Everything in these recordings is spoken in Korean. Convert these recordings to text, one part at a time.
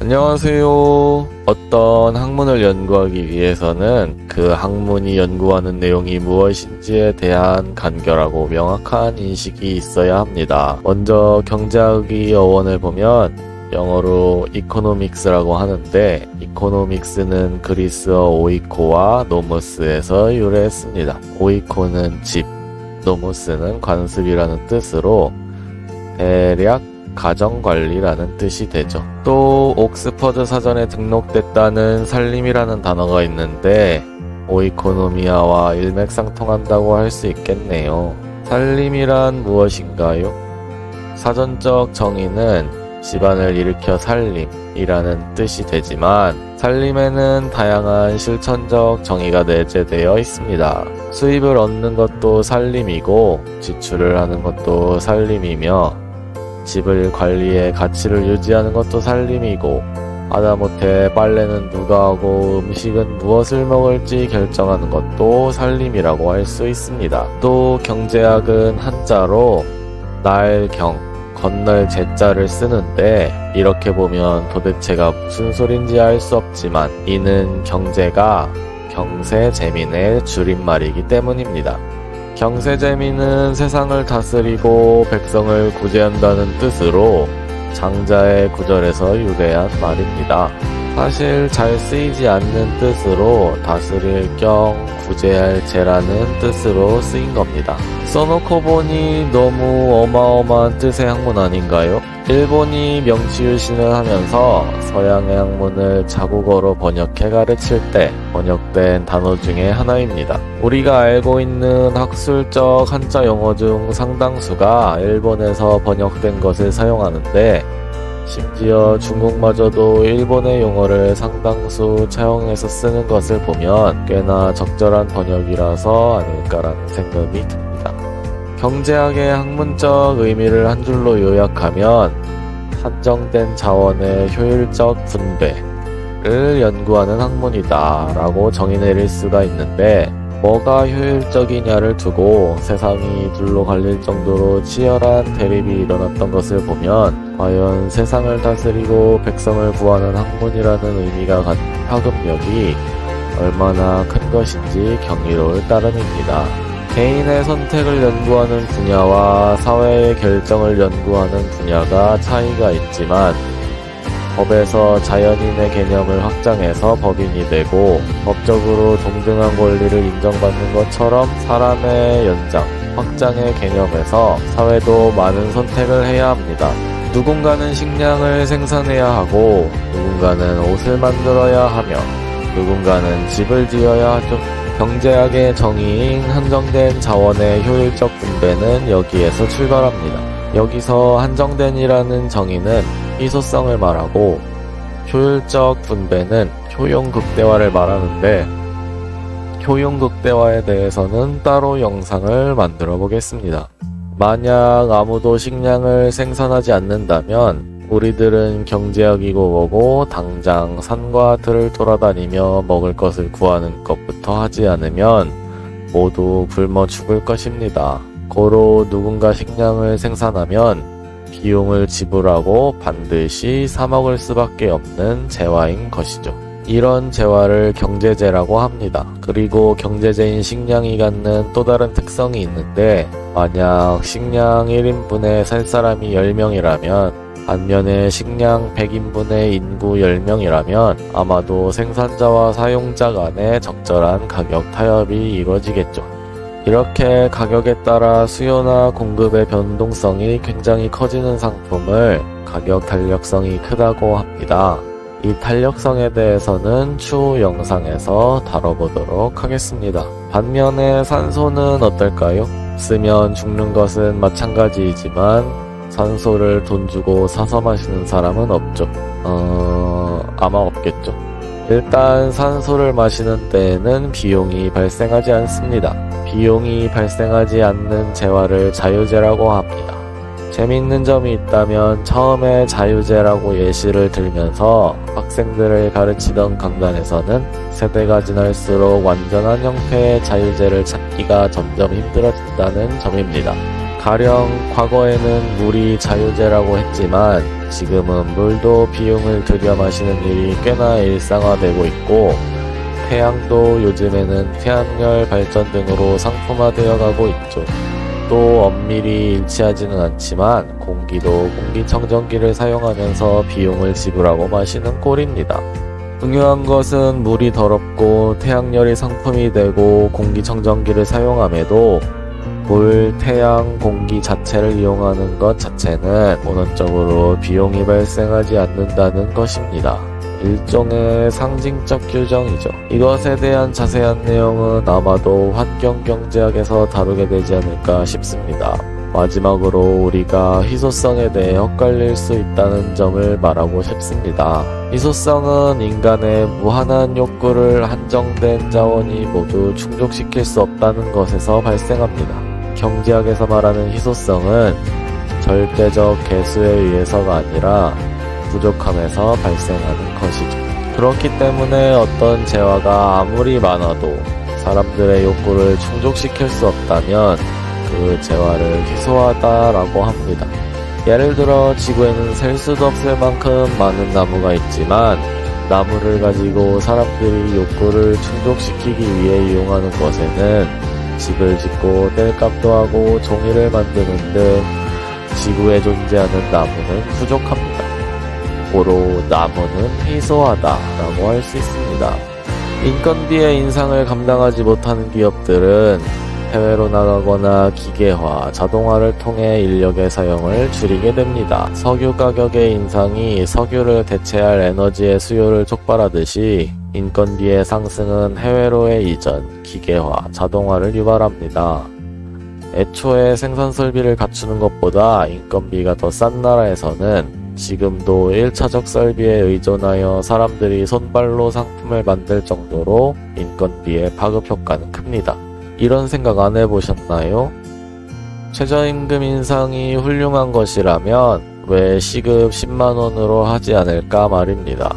안녕하세요. 어떤 학문을 연구하기 위해서는 그 학문이 연구하는 내용이 무엇인지에 대한 간결하고 명확한 인식이 있어야 합니다. 먼저 경제학의 어원을 보면 영어로 economics라고 하는데, economics는 그리스어 오이코와 노모스에서 유래했습니다. 오이코는 집, 노모스는 관습이라는 뜻으로 대략 가정관리라는 뜻이 되죠. 또 옥스퍼드 사전에 등록됐다는 살림이라는 단어가 있는데 오이코노미아와 일맥상통한다고 할 수 있겠네요. 살림이란 무엇인가요? 사전적 정의는 집안을 일으켜 살림이라는 뜻이 되지만 살림에는 다양한 실천적 정의가 내재되어 있습니다. 수입을 얻는 것도 살림이고 지출을 하는 것도 살림이며 집을 관리해 가치를 유지하는 것도 살림이고, 하다못해 빨래는 누가 하고 음식은 무엇을 먹을지 결정하는 것도 살림이라고 할 수 있습니다. 또 경제학은 한자로 날경, 건널 제자를 쓰는데, 이렇게 보면 도대체가 무슨 소린지 알 수 없지만 이는 경제가 경세재민의 줄임말이기 때문입니다. 경세재민은 세상을 다스리고 백성을 구제한다는 뜻으로 장자의 구절에서 유래한 말입니다. 사실 잘 쓰이지 않는 뜻으로 다스릴 경, 구제할 제라는 뜻으로 쓰인 겁니다. 써놓고 보니 너무 어마어마한 뜻의 학문 아닌가요? 일본이 명치유신을 하면서 서양의 학문을 자국어로 번역해 가르칠 때 번역된 단어 중에 하나입니다. 우리가 알고 있는 학술적 한자 용어 중 상당수가 일본에서 번역된 것을 사용하는데, 심지어 중국마저도 일본의 용어를 상당수 차용해서 쓰는 것을 보면 꽤나 적절한 번역이라서 아닐까라는 생각이 듭니다. 경제학의 학문적 의미를 한 줄로 요약하면 한정된 자원의 효율적 분배를 연구하는 학문이다 라고 정의 내릴 수가 있는데, 뭐가 효율적이냐를 두고 세상이 둘로 갈릴 정도로 치열한 대립이 일어났던 것을 보면 과연 세상을 다스리고 백성을 구하는 학문이라는 의미가 갖는 파급력이 얼마나 큰 것인지 경이로울 따름입니다. 개인의 선택을 연구하는 분야와 사회의 결정을 연구하는 분야가 차이가 있지만, 법에서 자연인의 개념을 확장해서 법인이 되고 법적으로 동등한 권리를 인정받는 것처럼 사람의 연장, 확장의 개념에서 사회도 많은 선택을 해야 합니다. 누군가는 식량을 생산해야 하고 누군가는 옷을 만들어야 하며 누군가는 집을 지어야 하죠. 경제학의 정의인 한정된 자원의 효율적 분배는 여기에서 출발합니다. 여기서 한정된이라는 정의는 희소성을 말하고 효율적 분배는 효용극대화를 말하는데, 효용극대화에 대해서는 따로 영상을 만들어 보겠습니다. 만약 아무도 식량을 생산하지 않는다면 우리들은 경제학이고 뭐고 당장 산과 들을 돌아다니며 먹을 것을 구하는 것부터 하지 않으면 모두 굶어 죽을 것입니다. 고로 누군가 식량을 생산하면 비용을 지불하고 반드시 사 먹을 수밖에 없는 재화인 것이죠. 이런 재화를 경제재라고 합니다. 그리고 경제재인 식량이 갖는 또 다른 특성이 있는데, 만약 식량 1인분에 살 사람이 10명이라면 반면에 식량 100인분의 인구 10명이라면 아마도 생산자와 사용자 간의 적절한 가격 타협이 이루어지겠죠. 이렇게 가격에 따라 수요나 공급의 변동성이 굉장히 커지는 상품을 가격 탄력성이 크다고 합니다. 이 탄력성에 대해서는 추후 영상에서 다뤄보도록 하겠습니다. 반면에 산소는 어떨까요? 쓰면 죽는 것은 마찬가지이지만 산소를 돈 주고 사서 마시는 사람은 없죠. 아마 없겠죠. 일단 산소를 마시는 데에는 비용이 발생하지 않습니다. 비용이 발생하지 않는 재화를 자유재라고 합니다. 재미있는 점이 있다면 처음에 자유재라고 예시를 들면서 학생들을 가르치던 강단에서는 세대가 지날수록 완전한 형태의 자유재를 찾기가 점점 힘들어진다는 점입니다. 가령 과거에는 물이 자유제라고 했지만 지금은 물도 비용을 들여 마시는 일이 꽤나 일상화되고 있고, 태양도 요즘에는 태양열 발전 등으로 상품화되어 가고 있죠. 또 엄밀히 일치하지는 않지만 공기도 공기청정기를 사용하면서 비용을 지불하고 마시는 꼴입니다. 중요한 것은 물이 더럽고 태양열이 상품이 되고 공기청정기를 사용함에도 물, 태양, 공기 자체를 이용하는 것 자체는 원론적으로 비용이 발생하지 않는다는 것입니다. 일종의 상징적 규정이죠. 이것에 대한 자세한 내용은 아마도 환경경제학에서 다루게 되지 않을까 싶습니다. 마지막으로 우리가 희소성에 대해 엇갈릴 수 있다는 점을 말하고 싶습니다. 희소성은 인간의 무한한 욕구를 한정된 자원이 모두 충족시킬 수 없다는 것에서 발생합니다. 경제학에서 말하는 희소성은 절대적 개수에 의해서가 아니라 부족함에서 발생하는 것이죠. 그렇기 때문에 어떤 재화가 아무리 많아도 사람들의 욕구를 충족시킬 수 없다면 그 재화를 희소하다라고 합니다. 예를 들어 지구에는 셀 수도 없을 만큼 많은 나무가 있지만 나무를 가지고 사람들이 욕구를 충족시키기 위해 이용하는 것에는 집을 짓고 뗄감도 하고 종이를 만드는 등 지구에 존재하는 나무는 부족합니다. 고로 나무는 희소하다라고 할 수 있습니다. 인건비의 인상을 감당하지 못하는 기업들은 해외로 나가거나 기계화, 자동화를 통해 인력의 사용을 줄이게 됩니다. 석유 가격의 인상이 석유를 대체할 에너지의 수요를 촉발하듯이 인건비의 상승은 해외로의 이전, 기계화, 자동화를 유발합니다. 애초에 생산 설비를 갖추는 것보다 인건비가 더 싼 나라에서는 지금도 1차적 설비에 의존하여 사람들이 손발로 상품을 만들 정도로 인건비의 파급 효과는 큽니다. 이런 생각 안 해보셨나요? 최저임금 인상이 훌륭한 것이라면 왜 시급 10만원으로 하지 않을까 말입니다.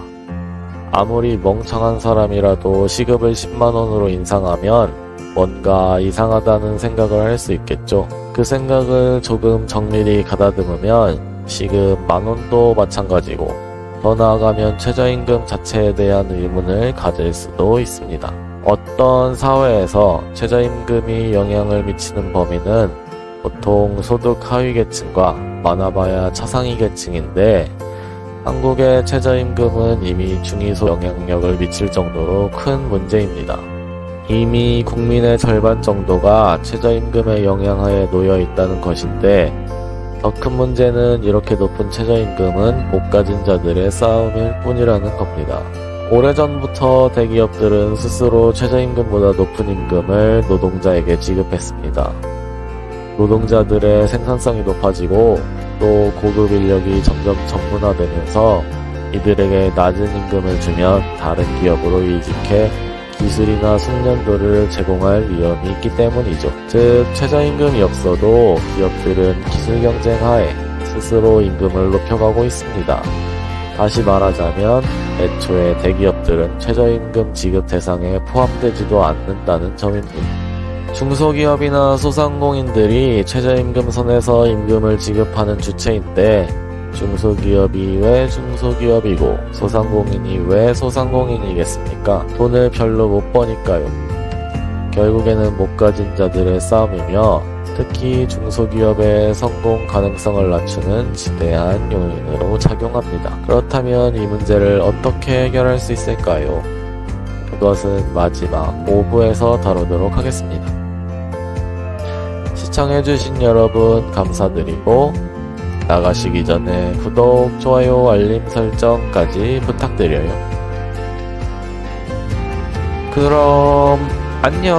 아무리 멍청한 사람이라도 시급을 10만원으로 인상하면 뭔가 이상하다는 생각을 할 수 있겠죠. 그 생각을 조금 정밀히 가다듬으면 시급 만원도 마찬가지고, 더 나아가면 최저임금 자체에 대한 의문을 가질 수도 있습니다. 어떤 사회에서 최저임금이 영향을 미치는 범위는 보통 소득 하위 계층과 많아봐야 차상위 계층인데, 한국의 최저임금은 이미 중위소 영향력을 미칠 정도로 큰 문제입니다. 이미 국민의 절반 정도가 최저임금의 영향하에 놓여 있다는 것인데, 더 큰 문제는 이렇게 높은 최저임금은 못 가진 자들의 싸움일 뿐이라는 겁니다. 오래전부터 대기업들은 스스로 최저임금보다 높은 임금을 노동자에게 지급했습니다. 노동자들의 생산성이 높아지고 또 고급 인력이 점점 전문화되면서 이들에게 낮은 임금을 주면 다른 기업으로 이직해 기술이나 숙련도를 제공할 위험이 있기 때문이죠. 즉, 최저임금이 없어도 기업들은 기술 경쟁 하에 스스로 임금을 높여가고 있습니다. 다시 말하자면 애초에 대기업들은 최저임금 지급 대상에 포함되지도 않는다는 점입니다. 중소기업이나 소상공인들이 최저임금 선에서 임금을 지급하는 주체인데, 중소기업이 왜 중소기업이고 소상공인이 왜 소상공인이겠습니까? 돈을 별로 못 버니까요. 결국에는 못 가진 자들의 싸움이며, 특히 중소기업의 성공 가능성을 낮추는 지대한 요인으로 작용합니다. 그렇다면 이 문제를 어떻게 해결할 수 있을까요? 그것은 마지막 5부에서 다루도록 하겠습니다. 시청해주신 여러분 감사드리고, 나가시기 전에 구독, 좋아요, 알림 설정까지 부탁드려요. 그럼 안녕.